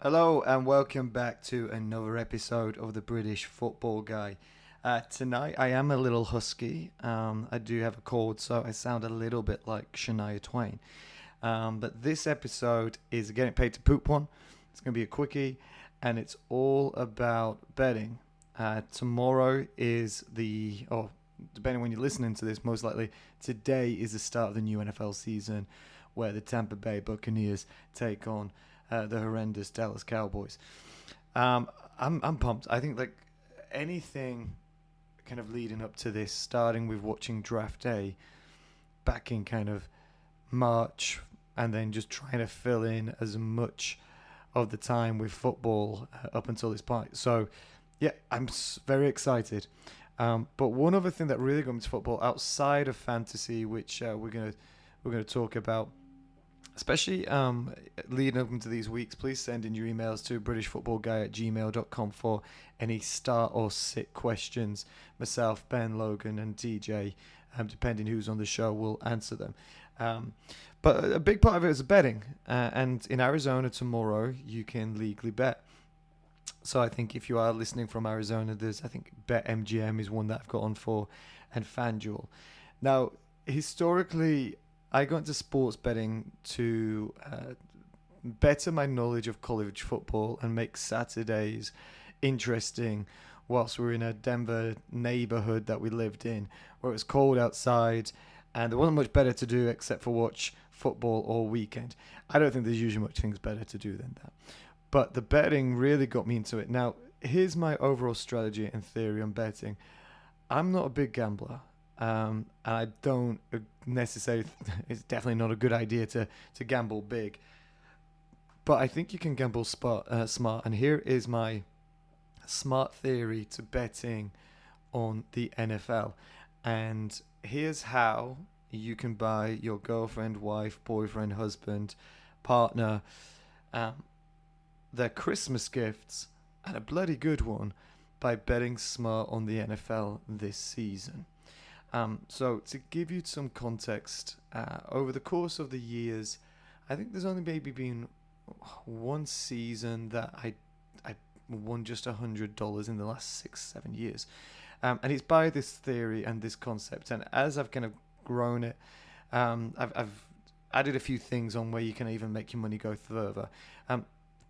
Hello and welcome back to another episode of the British Football Guy. Tonight I am a little husky. I do have a cold, so I sound a little bit like Shania Twain. But this episode is Getting Paid to Poop one. It's going to be a quickie, and it's all about betting. Tomorrow is depending when you're listening to this, most likely today is the start of the new NFL season, where the Tampa Bay Buccaneers take on the horrendous Dallas Cowboys. I'm pumped. I think like anything kind of leading up to this, starting with watching Draft Day back in kind of March, and then just trying to fill in as much of the time with football up until this point. So, yeah, I'm very excited. But one other thing that really got me to football outside of fantasy, which we're gonna talk about, especially leading up into these weeks, please send in your emails to britishfootballguy@gmail.com for any start or sit questions. Myself, Ben, Logan, and DJ, depending who's on the show, will answer them. But a big part of it is betting. And in Arizona tomorrow, you can legally bet. So I think if you are listening from Arizona, I think BetMGM is one that I've got on for, and FanDuel. Now, historically, I got into sports betting to better my knowledge of college football and make Saturdays interesting whilst we were in a Denver neighborhood that we lived in, where it was cold outside and there wasn't much better to do except for watch football all weekend. I don't think there's usually much things better to do than that. But the betting really got me into it. Now, here's my overall strategy and theory on betting. I'm not a big gambler. And I don't necessarily, it's definitely not a good idea to gamble big. But I think you can gamble smart. And here is my smart theory to betting on the NFL. And here's how you can buy your girlfriend, wife, boyfriend, husband, partner their Christmas gifts, and a bloody good one, by betting smart on the NFL this season. So to give you some context, over the course of the years, I think there's only maybe been one season that I won just $100 in the last 6-7 years, and it's by this theory and this concept. And as I've kind of grown it, I've added a few things on where you can even make your money go further.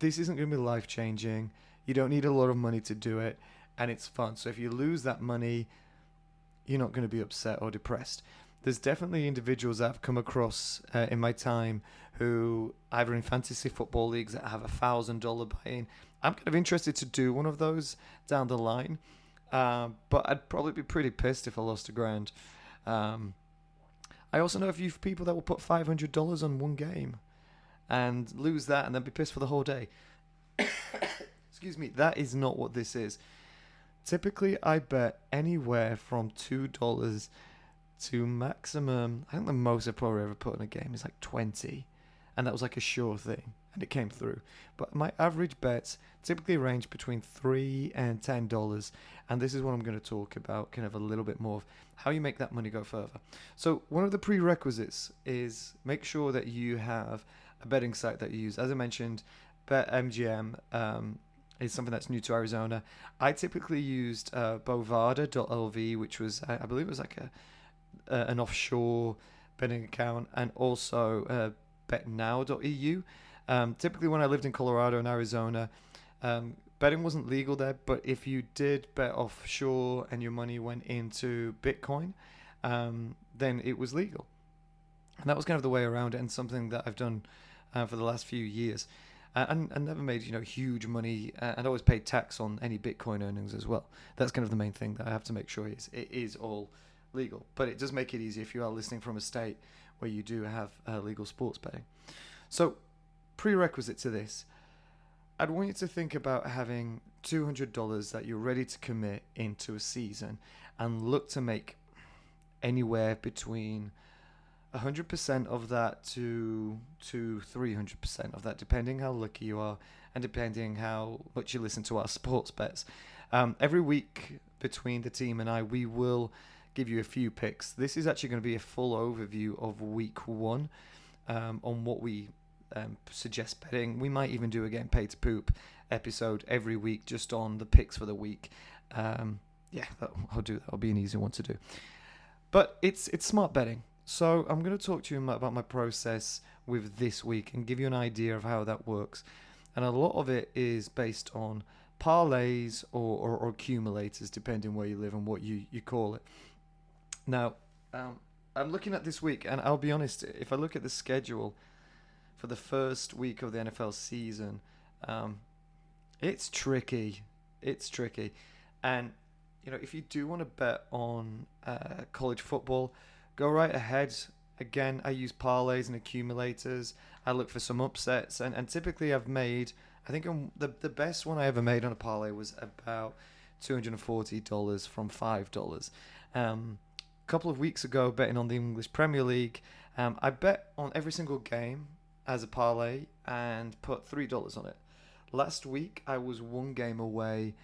This isn't going to be life changing. You don't need a lot of money to do it, and it's fun. So if you lose that money, you're not going to be upset or depressed. There's definitely individuals that I've come across in my time who either in fantasy football leagues that have $1,000 buy-in. I'm kind of interested to do one of those down the line, but I'd probably be pretty pissed if I lost $1,000. I also know a few people that will put $500 on one game and lose that and then be pissed for the whole day. Excuse me, that is not what this is. Typically, I bet anywhere from $2 to maximum. I think the most I've probably ever put in a game is like 20, and that was like a sure thing, and it came through. But my average bets typically range between $3 and $10, and this is what I'm going to talk about, kind of a little bit more of how you make that money go further. So one of the prerequisites is make sure that you have a betting site that you use. As I mentioned, BetMGM is something that's new to Arizona. I typically used Bovada.lv, which was, I believe it was like an offshore betting account, and also betnow.eu. Typically when I lived in Colorado and Arizona, betting wasn't legal there, but if you did bet offshore and your money went into Bitcoin, then it was legal. And that was kind of the way around it, and something that I've done for the last few years. And never made huge money, and always paid tax on any Bitcoin earnings as well. That's kind of the main thing that I have to make sure it is all legal. But it does make it easy if you are listening from a state where you do have legal sports betting. So prerequisite to this, I'd want you to think about having $200 that you're ready to commit into a season, and look to make anywhere between 100% of that to 300% of that, depending how lucky you are and depending how much you listen to our sports bets. Every week between the team and I, we will give you a few picks. This is actually going to be a full overview of week one, on what we suggest betting. We might even do a Getting Paid to Poop episode every week just on the picks for the week. I'll do that. That'll be an easy one to do. But it's smart betting. So I'm going to talk to you about my process with this week and give you an idea of how that works. And a lot of it is based on parlays or accumulators, depending where you live and what you call it. Now, I'm looking at this week, and I'll be honest, if I look at the schedule for the first week of the NFL season, it's tricky. It's tricky. And, if you do want to bet on college football, go right ahead. Again, I use parlays and accumulators. I look for some upsets, and typically I've made, I think the best one I ever made on a parlay was about $240 from $5. A couple of weeks ago, betting on the English Premier League, I bet on every single game as a parlay and put $3 on it. Last week, I was one game away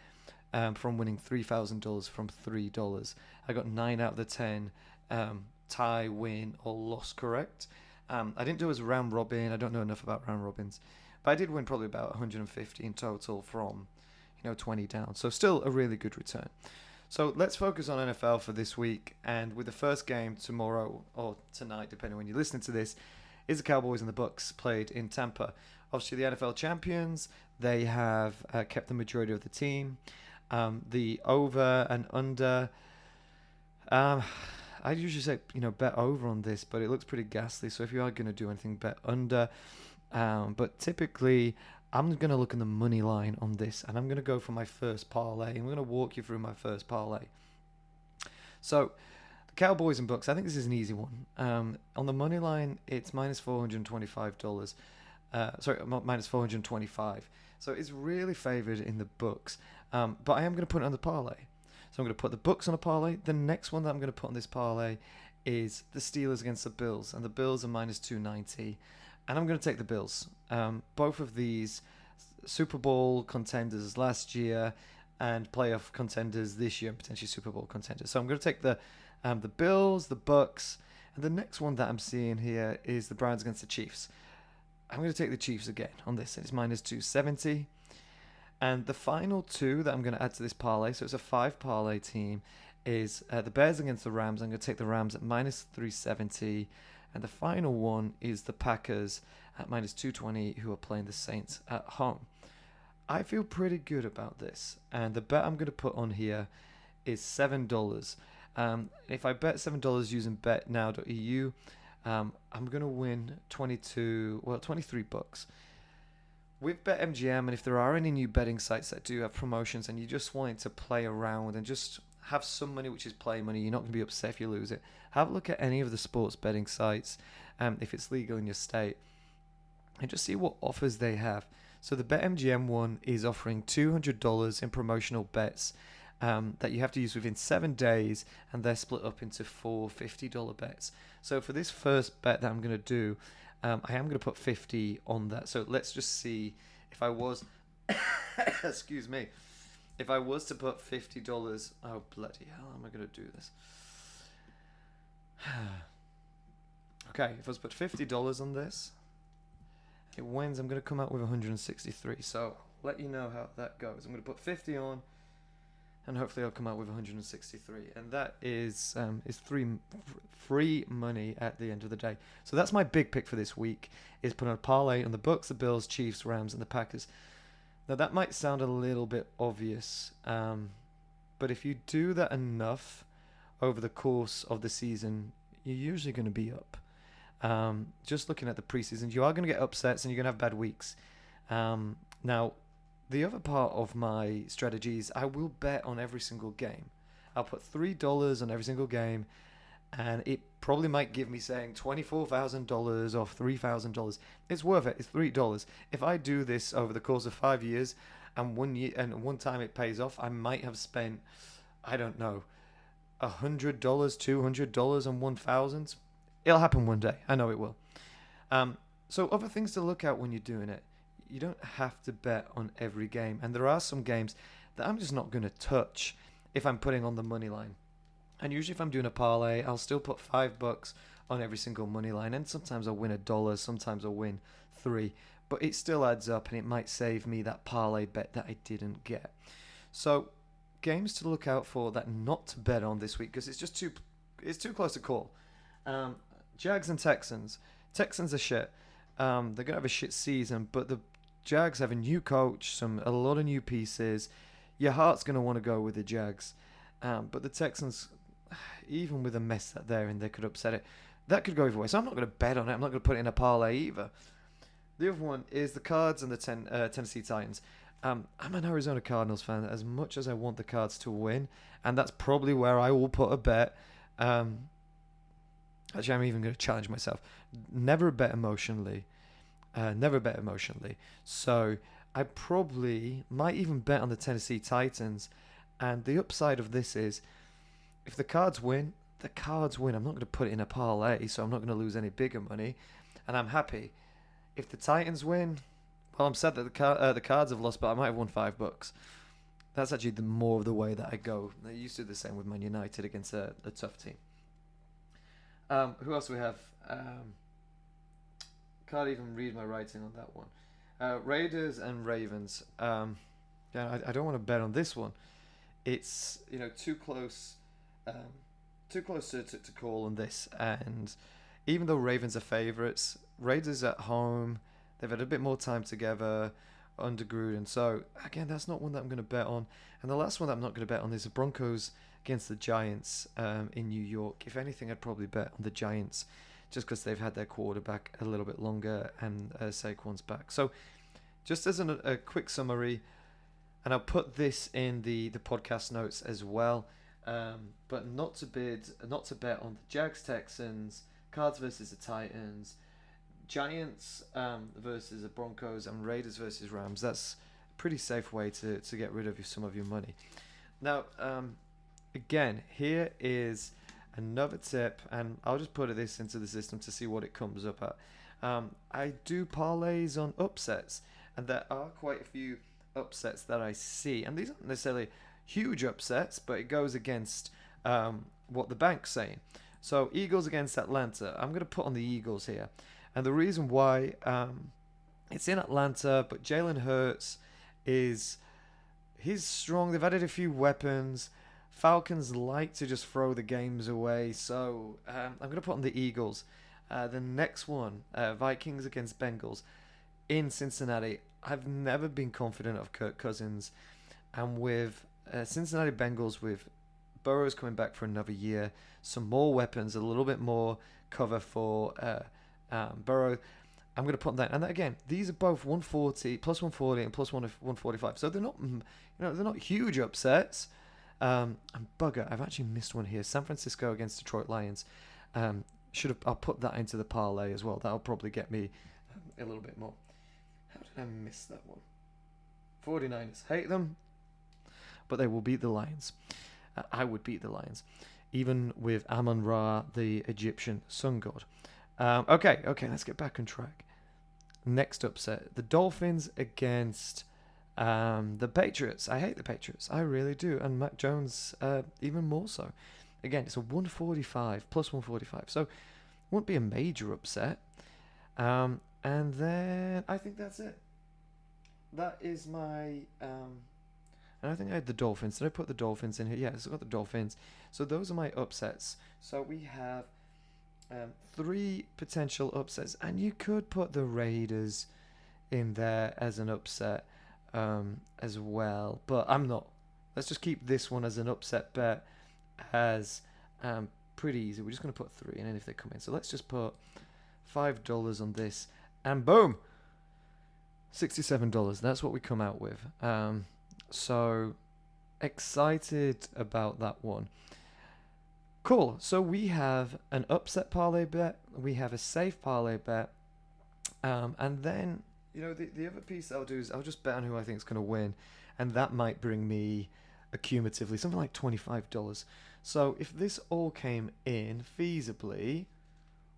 from winning $3,000 from $3. I got 9 out of the 10 tie, win, or loss correct. I didn't do it as a round robin. I don't know enough about round robins, but I did win probably about 150 in total from 20 down. So still a really good return. So let's focus on NFL for this week, and with the first game tomorrow or tonight, depending when you're listening to this, is the Cowboys and the Bucs played in Tampa. Obviously, the NFL champions, they have kept the majority of the team. The over and under, I usually say, bet over on this, but it looks pretty ghastly. So if you are going to do anything, bet under. But typically, I'm going to look in the money line on this, and I'm going to go for my first parlay. I'm going to walk you through my first parlay. So, the Cowboys and Bucs, I think this is an easy one. On the money line, it's minus $425. Minus 425. So it's really favored in the Bucs. But I am going to put it on the parlay. So I'm going to put the Bucs on a parlay. The next one that I'm going to put on this parlay is the Steelers against the Bills. And the Bills are minus 290. And I'm going to take the Bills. Both of these Super Bowl contenders last year and playoff contenders this year, and potentially Super Bowl contenders. So I'm going to take the Bills, the Bucs. And the next one that I'm seeing here is the Browns against the Chiefs. I'm going to take the Chiefs again on this. It's minus 270. And the final two that I'm going to add to this parlay, so it's a 5 parlay team, is the Bears against the Rams. I'm going to take the Rams at minus 370. And the final one is the Packers at minus 220, who are playing the Saints at home. I feel pretty good about this. And the bet I'm going to put on here is $7. If I bet $7 using betnow.eu, I'm going to win $23. With BetMGM, and if there are any new betting sites that do have promotions and you just want to play around and just have some money, which is play money, you're not going to be upset if you lose it, have a look at any of the sports betting sites, if it's legal in your state, and just see what offers they have. So the BetMGM one is offering $200 in promotional bets that you have to use within 7 days, and they're split up into 4 $50 bets. So for this first bet that I'm going to do, I am going to put 50 on that. So let's just see if I was, excuse me, if I was to put $50, oh bloody hell, how am I going to do this? Okay, if I was to put $50 on this, it wins, I'm going to come out with 163. So I'll let you know how that goes. I'm going to put 50 on, and hopefully I'll come out with 163, and that is free money at the end of the day. So that's my big pick for this week, is put on a parlay on the Bucs, the Bills, Chiefs, Rams, and the Packers. Now that might sound a little bit obvious, but if you do that enough over the course of the season, you're usually going to be up. Just looking at the preseason, you are going to get upsets and you're going to have bad weeks. Now, the other part of my strategy is I will bet on every single game. I'll put $3 on every single game, and it probably might give me saying $24,000 or $3,000. It's worth it. It's $3. If I do this over the course of 5 years, and one time it pays off, I might have spent, I don't know, $100, $200 on 1,000. It'll happen one day. I know it will. So other things to look at when you're doing it. You don't have to bet on every game. And there are some games that I'm just not going to touch if I'm putting on the money line. And usually if I'm doing a parlay, I'll still put $5 on every single money line, and sometimes I'll win $1, sometimes I'll win 3, but it still adds up, and it might save me that parlay bet that I didn't get. So games to look out for that not to bet on this week, because it's too close to call. Jags and Texans. Texans are shit. They're gonna have a shit season, but the Jags have a new coach, a lot of new pieces. Your heart's gonna want to go with the Jags, but the Texans, even with a mess that they're in, they could upset it. That could go either way. So I'm not gonna bet on it. I'm not gonna put it in a parlay either. The other one is the Cards and the Tennessee Titans. I'm an Arizona Cardinals fan as much as I want the Cards to win, and that's probably where I will put a bet. Actually, I'm even going to challenge myself. Never bet emotionally. So I probably might even bet on the Tennessee Titans. And the upside of this is, if the Cards win, the Cards win. I'm not going to put it in a parlay, so I'm not going to lose any bigger money. And I'm happy. If the Titans win, well, I'm sad that the Cards have lost, but I might have won $5. That's actually more of the way that I go. I used to do the same with Man United against a tough team. Who else do we have? Can't even read my writing on that one. Raiders and Ravens. I don't want to bet on this one. It's too close to call on this. And even though Ravens are favourites, Raiders at home, they've had a bit more time together under Gruden. So again, that's not one that I'm going to bet on. And the last one that I'm not going to bet on is the Broncos against the Giants in New York. If anything, I'd probably bet on the Giants just because they've had their quarterback a little bit longer and Saquon's back. So just as a quick summary, and I'll put this in the podcast notes as well, but not to bet on the Jags, Texans, Cards versus the Titans, Giants versus the Broncos, and Raiders versus Rams. That's a pretty safe way to get rid of some of your money. Now, again, here is another tip, and I'll just put this into the system to see what it comes up at. I do parlays on upsets, and there are quite a few upsets that I see, and these aren't necessarily huge upsets, but it goes against what the bank's saying. So Eagles against Atlanta. I'm going to put on the Eagles here, and the reason why it's in Atlanta, but Jalen Hurts he's strong. They've added a few weapons. Falcons like to just throw the games away, so I'm going to put on the Eagles. The next one, Vikings against Bengals in Cincinnati. I've never been confident of Kirk Cousins, and with Cincinnati Bengals, with Burrow's coming back for another year, some more weapons, a little bit more cover for Burrow, I'm going to put that. And again, these are both 140 plus 140 and plus 145, so they're not huge upsets. And bugger, I've actually missed one here. San Francisco against Detroit Lions. I'll put that into the parlay as well. That'll probably get me a little bit more. How did I miss that one? 49ers. Hate them, but they will beat the Lions. I would beat the Lions, even with Amon-Ra, the Egyptian sun god. Okay, let's get back on track. Next upset, the Dolphins against the Patriots. I hate the Patriots. I really do. And Mac Jones even more so. Again, it's a 145 plus 145. So it won't be a major upset. And then I think that's it. That is my... and I think I had the Dolphins. Did I put the Dolphins in here? Yes, I've got the Dolphins. So those are my upsets. So we have 3 potential upsets. And you could put the Raiders in there as an upset as well, but I'm not. Let's just keep this one as an upset bet, as pretty easy. We're just going to put 3 in, and if they come in, so let's just put $5 on this, and boom, $67. That's what we come out with. So excited about that one. Cool. So we have an upset parlay bet, we have a safe parlay bet, and then the other piece I'll do is I'll just bet on who I think is going to win, and that might bring me accumulatively something like $25. So if this all came in feasibly,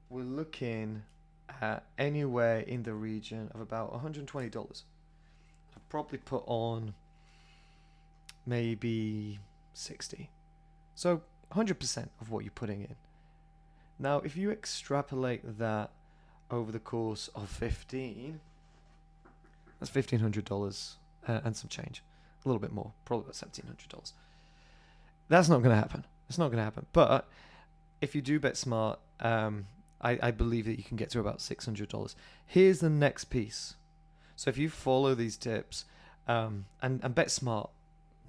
we're looking at anywhere in the region of about $120. I've probably put on maybe 60. So 100% of what you're putting in. Now, if you extrapolate that over the course of 15, that's $1,500 and some change. A little bit more, probably about $1,700. That's not going to happen. It's not going to happen. But if you do bet smart, I believe that you can get to about $600. Here's the next piece. So if you follow these tips and bet smart,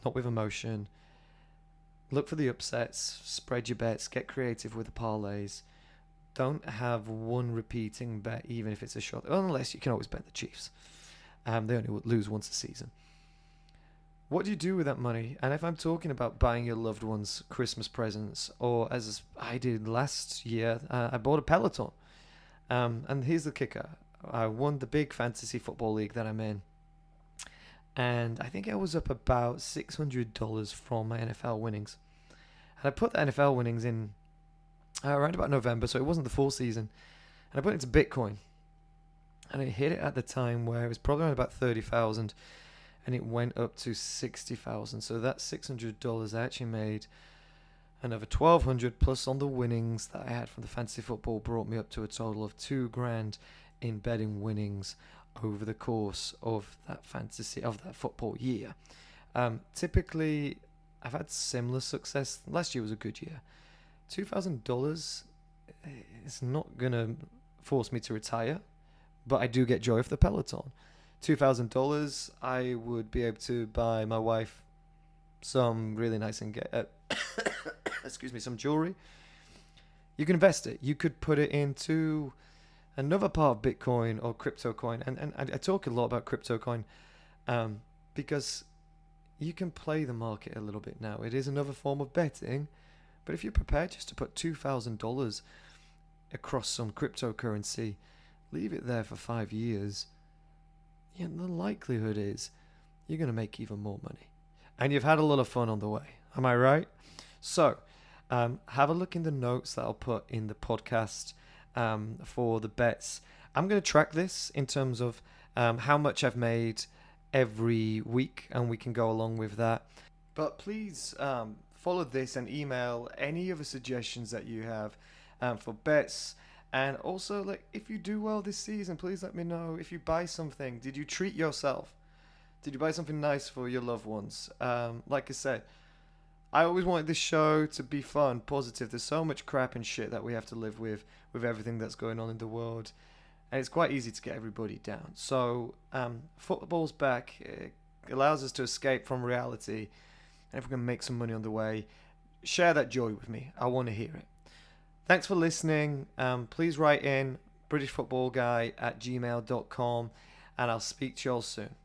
not with emotion, look for the upsets, spread your bets, get creative with the parlays. Don't have one repeating bet, even if it's a short, unless you can always bet the Chiefs. They only lose once a season. What do you do with that money? And if I'm talking about buying your loved ones Christmas presents, or as I did last year, I bought a Peloton. And here's the kicker. I won the big fantasy football league that I'm in. And I think I was up about $600 from my NFL winnings. And I put the NFL winnings in around about November, so it wasn't the full season. And I put it into Bitcoin. And I hit it at the time where it was probably around about 30,000. And it went up to 60,000. So that $600 I actually made another 1,200 plus on the winnings that I had from the fantasy football brought me up to a total of $2,000 in betting winnings over the course of that football year. Typically, I've had similar success. Last year was a good year. $2,000 is not gonna force me to retire, but I do get joy of the Peloton. $2,000, I would be able to buy my wife some really nice some jewelry. You can invest it. You could put it into another part of Bitcoin or crypto coin. And I talk a lot about crypto coin because you can play the market a little bit now. It is another form of betting. But if you're prepared just to put $2,000 across some cryptocurrency, leave it there for 5 years, the likelihood is you're going to make even more money. And you've had a lot of fun on the way. Am I right? So, have a look in the notes that I'll put in the podcast for the bets. I'm going to track this in terms of how much I've made every week, and we can go along with that. But please follow this and email any other suggestions that you have for bets. And also, like, if you do well this season, please let me know. If you buy something, did you treat yourself? Did you buy something nice for your loved ones? Like I said, I always wanted this show to be fun, positive. There's so much crap and shit that we have to live with everything that's going on in the world. And it's quite easy to get everybody down. So football's back. It allows us to escape from reality. And if we can make some money on the way, share that joy with me. I want to hear it. Thanks for listening. Please write in britishfootballguy@gmail.com, and I'll speak to you all soon.